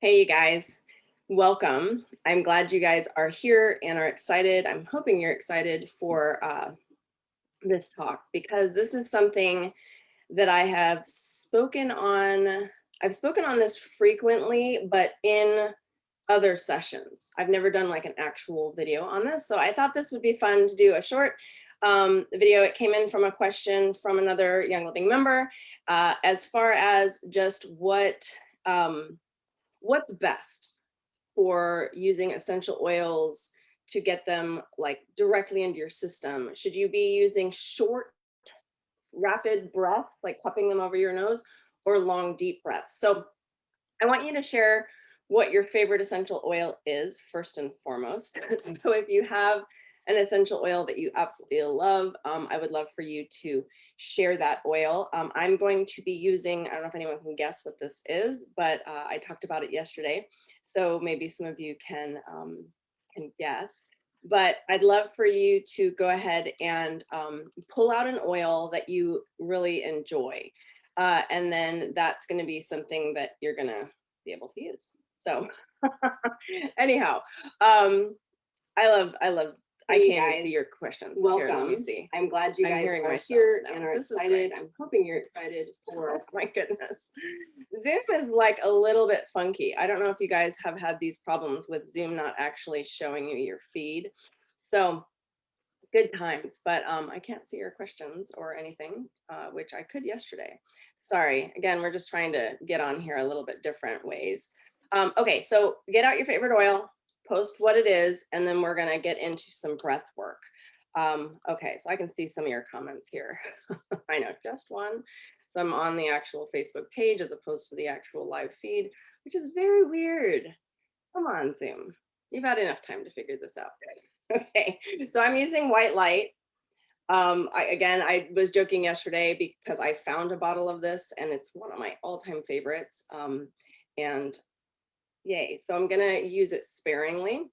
Hey, you guys, welcome. I'm glad you guys are here and are excited. I'm hoping you're excited for this talk because this is something that I have spoken on. I've spoken on this frequently, but in other sessions. I've never done like an actual video on this. So I thought this would be fun to do a short video. It came in from a question from another Young Living member as far as just what's best for using essential oils to get them like directly into your system. Should you be using short, rapid breaths, like cupping them over your nose, or long, deep breaths? So I want you to share what your favorite essential oil is first and foremost. So if you have an essential oil that you absolutely love, I would love for you to share that oil. I'm going to be using, I don't know if anyone can guess what this is, but I talked about it yesterday. So maybe some of you can guess. But I'd love for you to go ahead and pull out an oil that you really enjoy. And then that's going to be something that you're going to be able to use. So anyhow, I love, I Hey can't even see guys, your questions. Here, let me welcome. see. I'm glad you I'm guys hearing are myself here now. and are This is excited. great. I'm hoping you're excited for. Oh my goodness. Zoom is like a little bit funky. I don't know if you guys have had these problems with Zoom not actually showing you your feed. So good times, but I can't see your questions or anything, which I could yesterday. Sorry, again, we're just trying to get on here a little bit different ways. Okay, so get out your favorite oil, post what it is, and then we're gonna get into some breath work. Okay, so I can see some of your comments here. I know, just one. So I'm on the actual Facebook page as opposed to the actual live feed, which is very weird. Come on, Zoom. You've had enough time to figure this out. Okay, so I'm using white light. I was joking yesterday because I found a bottle of this and it's one of my all-time favorites. And yay, so I'm gonna use it sparingly.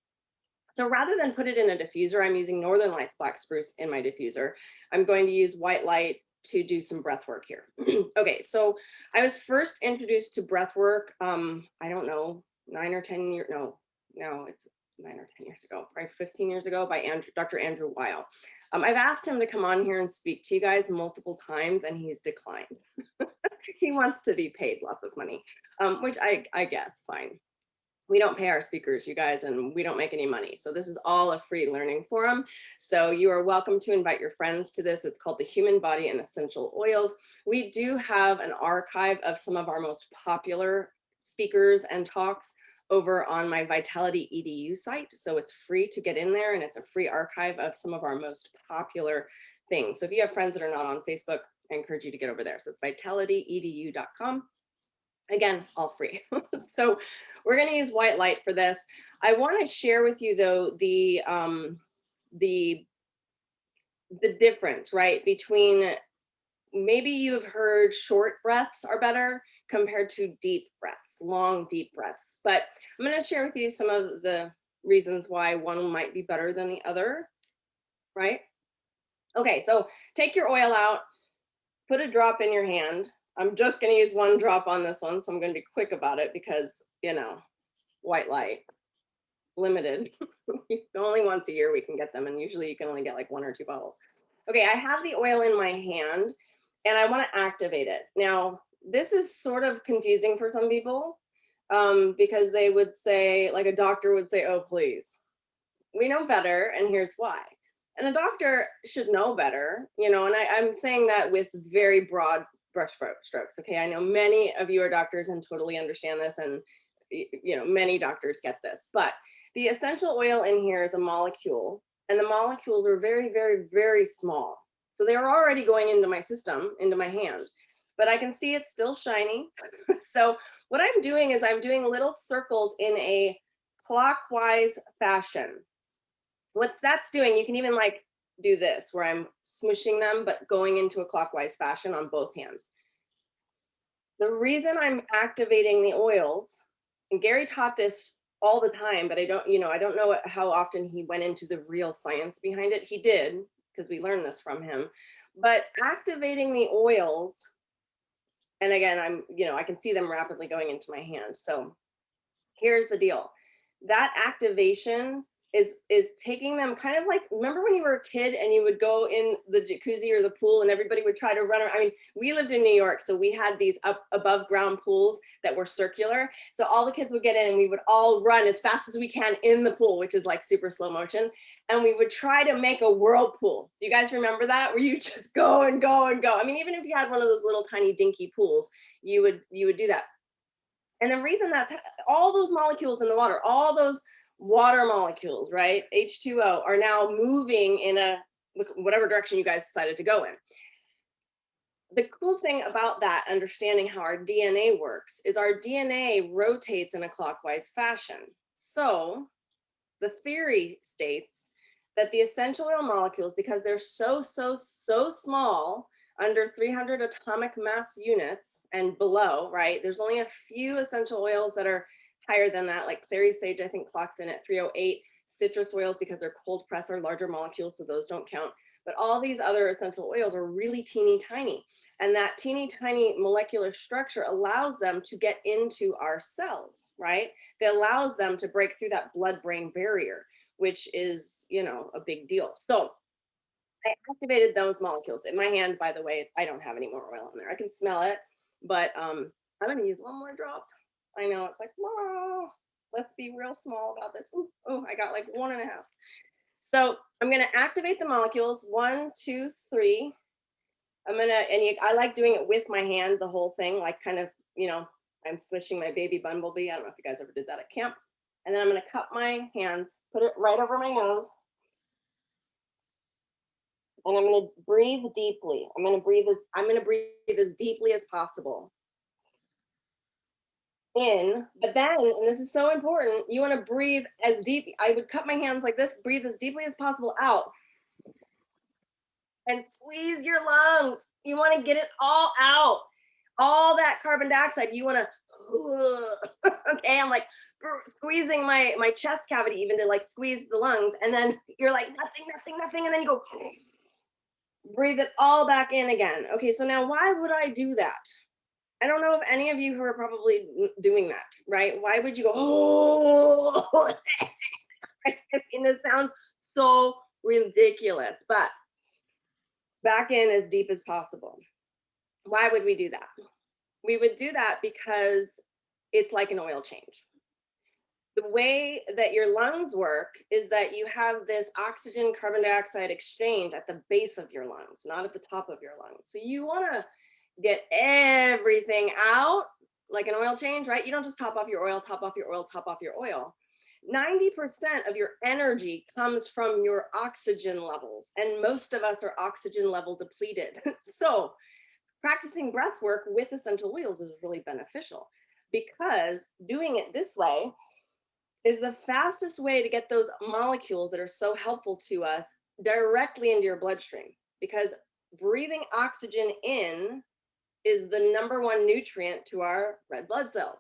So rather than put it in a diffuser, I'm using Northern Lights Black Spruce in my diffuser. I'm going to use white light to do some breath work here. Okay, so I was first introduced to breath work, I don't know, 9 or 10 years, no, it's 9 or 10 years ago, probably 15 years ago by Dr. Andrew Weil. I've asked him to come on here and speak to you guys multiple times and he's declined. He wants to be paid lots of money, which I guess, fine. We don't pay our speakers, you guys, and we don't make any money. So this is all a free learning forum. So you are welcome to invite your friends to this. It's called The Human Body and Essential Oils. We do have an archive of some of our most popular speakers and talks over on my Vitality EDU site. So it's free to get in there and it's a free archive of some of our most popular things. So if you have friends that are not on Facebook, I encourage you to get over there. So it's vitalityedu.com. Again, all free. So we're going to use white light for this. I want to share with you though the the difference, right, between maybe you've heard short breaths are better compared to deep breaths, long deep breaths. But I'm going to share with you some of the reasons why one might be better than the other, right? Okay, so take your oil out, put a drop in your hand. I'm just going to use one drop on this one, so I'm going to be quick about it because, you know, white light, limited. Only once a year we can get them, and usually you can only get like 1 or 2 bottles. Okay, I have the oil in my hand, and I want to activate it. Now, this is sort of confusing for some people because they would say, like a doctor would say, oh, please, we know better, and here's why. And a doctor should know better, you know, and I'm saying that with very broad brush strokes. Okay, I know many of you are doctors and totally understand this, and you know, many doctors get this, but the essential oil in here is a molecule, and the molecules are very, very, very small. So they are already going into my system, into my hand, but I can see it's still shiny. So what I'm doing is I'm doing little circles in a clockwise fashion. What that's doing, you can even like do this where I'm smooshing them, but going into a clockwise fashion on both hands. The reason I'm activating the oils, and Gary taught this all the time, but I don't, you know, I don't know how often he went into the real science behind it. He did, because we learned this from him. But activating the oils, and again, I'm, you know, I can see them rapidly going into my hand. So Here's the deal. That activation is taking them kind of like, remember when you were a kid and you would go in the jacuzzi or the pool and everybody would try to run around. I mean, we lived in New York, so we had these up above ground pools that were circular. So all the kids would get in and we would all run as fast as we can in the pool, which is like super slow motion. And we would try to make a whirlpool. Do you guys remember that? Where you just go and go and go. I mean, even if you had one of those little tiny dinky pools, you would do that. And the reason that all those molecules in the water, all those water molecules, right, H2O, are now moving in a whatever direction you guys decided to go in. The cool thing about that, understanding how our DNA works, is our DNA rotates in a clockwise fashion. So the theory states that the essential oil molecules, because they're so small, under 300 atomic mass units and below, right? There's only a few essential oils that are higher than that, like clary sage, I think clocks in at 308. Citrus oils, because they're cold press, are larger molecules, so those don't count. But all these other essential oils are really teeny tiny. And that teeny tiny molecular structure allows them to get into our cells, right? That allows them to break through that blood-brain barrier, which is, a big deal. So I activated those molecules in my hand. By the way, I don't have any more oil in there. I can smell it, but I'm going to use one more drop. I know it's like, whoa, let's be real small about this. Ooh, oh, I got like 1.5. So I'm going to activate the molecules. 1, 2, 3. I like doing it with my hand, the whole thing, like kind of, I'm swishing my baby bumblebee. I don't know if you guys ever did that at camp. And then I'm going to cup my hands, put it right over my nose, and I'm going to breathe deeply. I'm going to breathe as deeply as possible in. But then, and this is so important, you want to breathe as deep. I would cup my hands like this, breathe as deeply as possible out, and squeeze your lungs. You want to get it all out. All that carbon dioxide, you want to okay, I'm like squeezing my chest cavity even to like squeeze the lungs, and then you're like nothing, and then you go breathe it all back in again. Okay, so now why would I do that? I don't know if any of you who are probably doing that, right? Why would you go, oh, I mean, this sounds so ridiculous, but back in as deep as possible. Why would we do that? We would do that because it's like an oil change. The way that your lungs work is that you have this oxygen carbon dioxide exchange at the base of your lungs, not at the top of your lungs. So you want to get everything out like an oil change, right? You don't just top off your oil, top off your oil, top off your oil. 90% of your energy comes from your oxygen levels, and most of us are oxygen level depleted. So practicing breath work with essential oils is really beneficial, because doing it this way is the fastest way to get those molecules that are so helpful to us directly into your bloodstream, because breathing oxygen in is the number one nutrient to our red blood cells.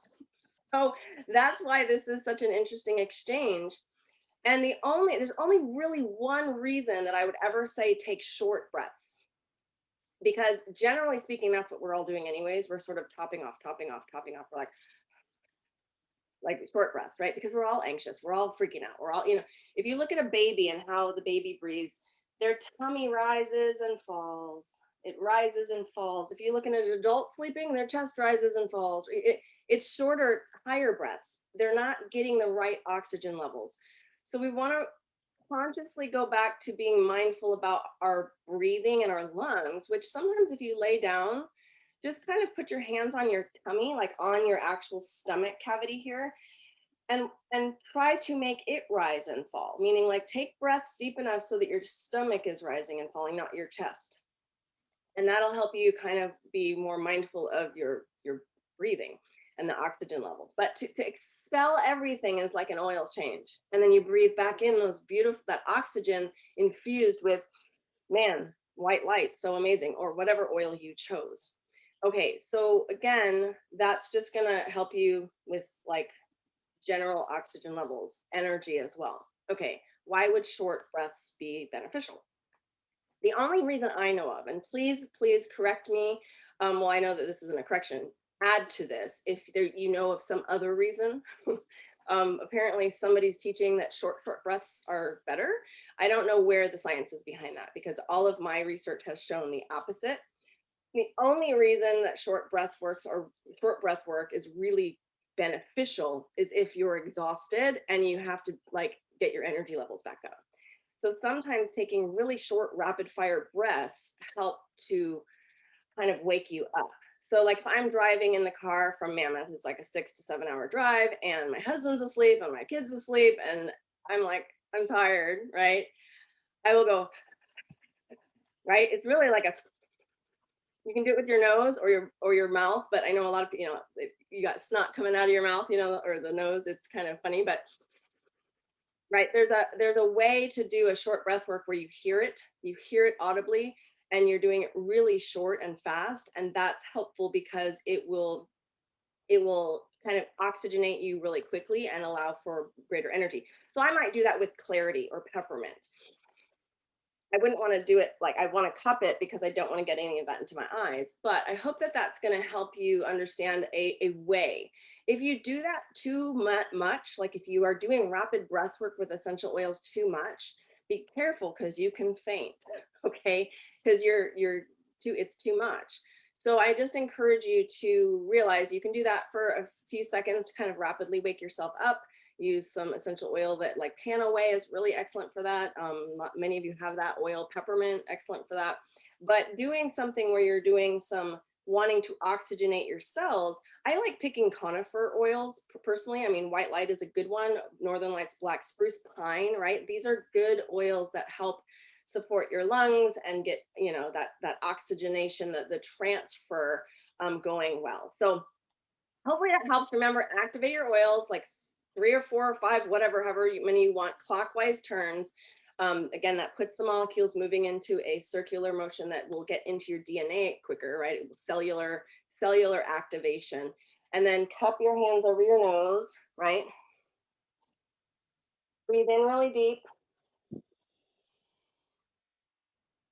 So that's why this is such an interesting exchange. And there's only really one reason that I would ever say take short breaths, because generally speaking, that's what we're all doing anyways. We're sort of topping off, topping off, topping off. We're like short breaths, right? Because we're all anxious, we're all freaking out, we're all, if you look at a baby and how the baby breathes, their tummy rises and falls. It rises and falls. If you look at an adult sleeping, their chest rises and falls. It's shorter, higher breaths. They're not getting the right oxygen levels. So we want to consciously go back to being mindful about our breathing and our lungs, which sometimes if you lay down, just kind of put your hands on your tummy, like on your actual stomach cavity here, and try to make it rise and fall, meaning like take breaths deep enough so that your stomach is rising and falling, not your chest. And that'll help you kind of be more mindful of your breathing and the oxygen levels. But to expel everything is like an oil change. And then you breathe back in those beautiful, that oxygen infused with, man, white light, so amazing, or whatever oil you chose. Okay, so again, that's just gonna help you with like general oxygen levels, energy as well. Okay, why would short breaths be beneficial? The only reason I know of, and please correct me, well, I know that this isn't a correction, add to this if there, you know of some other reason. Apparently somebody's teaching that short breaths are better. I don't know where the science is behind that because all of my research has shown the opposite. The only reason that short breath works or short breath work is really beneficial is if you're exhausted and you have to like get your energy levels back up. So sometimes taking really short rapid fire breaths help to kind of wake you up. So like if I'm driving in the car from Mammoth, it's like a 6 to 7 hour drive and my husband's asleep and my kid's asleep and I'm like, I'm tired, right? I will go, right? It's really like a, you can do it with your nose or your mouth, but I know a lot of people, you know, if you got snot coming out of your mouth, you know, or the nose, it's kind of funny, but right, there's a way to do a short breath work where you hear it audibly and you're doing it really short and fast, and that's helpful because it will kind of oxygenate you really quickly and allow for greater energy. So I might do that with clarity or peppermint. I wouldn't want to do it like I want to cup it because I don't want to get any of that into my eyes. But I hope that that's going to help you understand a way. If you do that too much, like if you are doing rapid breath work with essential oils too much, be careful because you can faint. Okay, because you're too it's too much. So I just encourage you to realize you can do that for a few seconds to kind of rapidly wake yourself up. Use some essential oil that like Panaway is really excellent for that. Many of you have that oil, peppermint, excellent for that. But doing something where you're doing some wanting to oxygenate your cells, I like picking conifer oils personally. I mean, white light is a good one. Northern lights, black spruce, pine, right? These are good oils that help support your lungs and get, you know, that oxygenation, the transfer going well. So hopefully that helps. Remember, activate your oils like 3 or 4 or 5, whatever, however many you want, clockwise turns. Again, that puts the molecules moving into a circular motion that will get into your DNA quicker, right? Cellular activation. And then cup your hands over your nose, right? Breathe in really deep.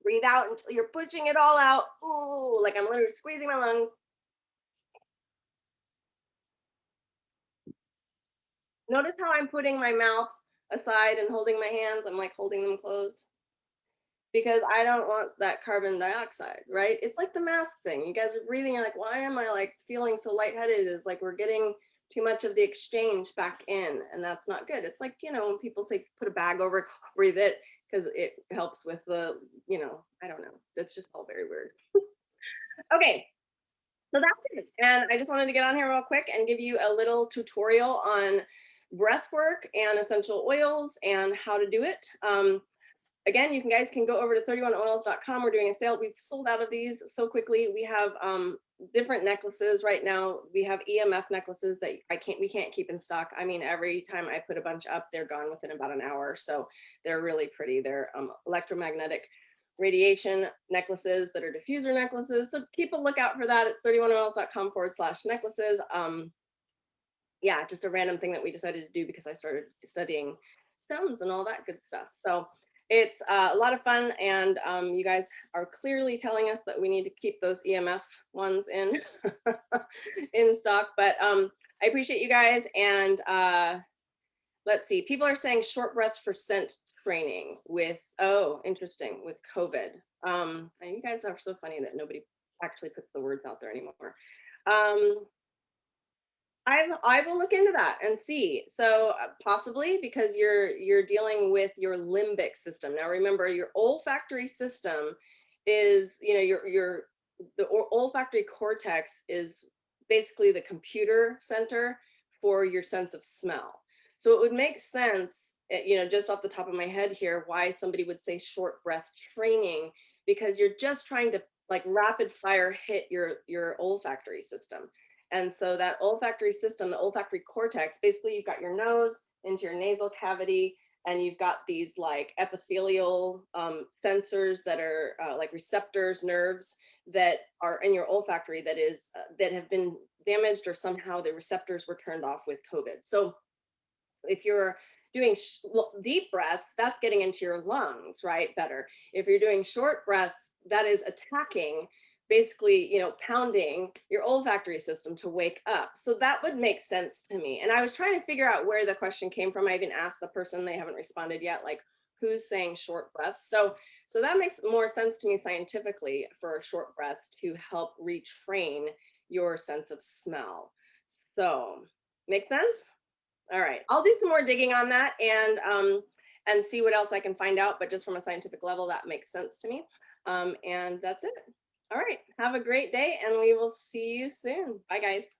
Breathe out until you're pushing it all out. Ooh, like I'm literally squeezing my lungs. Notice how I'm putting my mouth aside and holding my hands. I'm like holding them closed because I don't want that carbon dioxide, right? It's like the mask thing. You guys are breathing, you're like, why am I like feeling so lightheaded? It's like we're getting too much of the exchange back in, and that's not good. It's like, you know, when people put a bag over it, breathe it, because it helps with the, you know, I don't know. That's just all very weird. Okay, so that's it. And I just wanted to get on here real quick and give you a little tutorial on breath work and essential oils and how to do it. Again, you guys can go over to 31oils.com. We're doing a sale. We've sold out of these so quickly. We have different necklaces right now. We have EMF necklaces that we can't keep in stock. I mean, every time I put a bunch up, they're gone within about an hour. So they're really pretty. They're electromagnetic radiation necklaces that are diffuser necklaces. So keep a lookout for that. It's 31oils.com/necklaces. Yeah, just a random thing that we decided to do because I started studying stones and all that good stuff. So it's a lot of fun, and you guys are clearly telling us that we need to keep those EMF ones in in stock. But I appreciate you guys, and let's see. People are saying short breaths for scent training with, oh, interesting, with COVID. And you guys are so funny that nobody actually puts the words out there anymore. I will look into that and see. So possibly because you're dealing with your limbic system. Now remember, your olfactory system is, you know, the olfactory cortex is basically the computer center for your sense of smell. So it would make sense, you know, just off the top of my head here, why somebody would say short breath training, because you're just trying to like rapid fire hit your olfactory system. And so that olfactory system, the olfactory cortex, basically you've got your nose into your nasal cavity, and you've got these like epithelial sensors that are like receptors, nerves that are in your olfactory that have been damaged, or somehow the receptors were turned off with COVID. So if you're doing deep breaths, that's getting into your lungs, right? Better. If you're doing short breaths, that is attacking basically, pounding your olfactory system to wake up. So that would make sense to me. And I was trying to figure out where the question came from. I even asked the person, they haven't responded yet, like who's saying short breaths. So that makes more sense to me scientifically for a short breath to help retrain your sense of smell. So, make sense? All right. I'll do some more digging on that and see what else I can find out, but just from a scientific level that makes sense to me. And that's it. All right. Have a great day and we will see you soon. Bye guys.